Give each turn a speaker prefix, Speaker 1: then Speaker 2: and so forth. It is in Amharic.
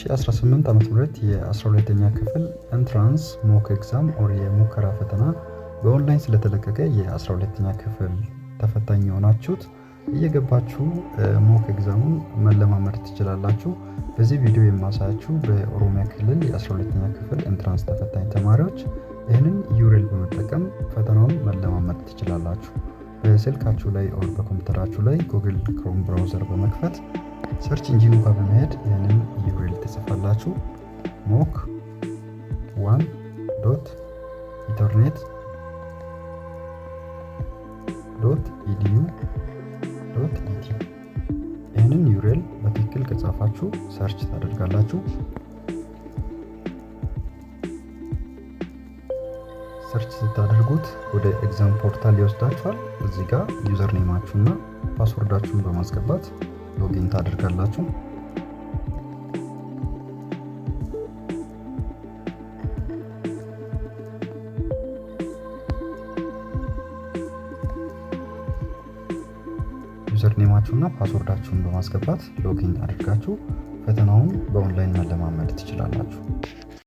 Speaker 1: የ2018 ዓ.ም የ12ኛ ክፍል ኤንትራንስ ሞክ ኤግዛም ኦር የሙከራ ፈተና በኦንላይን ስለተለቀቀ የ12ኛ ክፍል ተፈታኝ የሆናችሁት እየገባችሁ ሞክ ኤግዛሙን መለማመድ ትችላላችሁ። በዚህ ቪዲዮ የማሳያችሁ በኦሮሚያ ክልል የ12ኛ ክፍል ኤንትራንስ ተፈታኝ ተማሪዎች ይህንን ዩሬል በመጠቀም ፈተናውን መለማመድ ትችላላችሁ። በስልካችሁ ላይ ኦር በኮምፒውተራችሁ ላይ ጉግል ክሮም ብራውዘር በመክፈት ሰርች ኢንጂኑ ጋር በመሄድ ይህንን ዩሬል ትጽፋላችሁ። mock1.ethernet.edu.et ይህንን ዩሬል በትክክል ከጻፋችሁ ሰርች ታደርጋላችሁ። ሰርች ስታደርጉት ወደ ኤግዛም ፖርታል ይወስዳችኋል። እዚህ ጋር ዩዘር ኔማችሁና ፓስወርዳችሁን በማስገባት ሎጊን ታደርጋላችሁ። ዩዘር ኔማችሁና ፓስወርዳችሁን በማስገባት ሎጊን አድርጋችሁ ፈተናውን በኦንላይን መለማመድ ትችላላችሁ።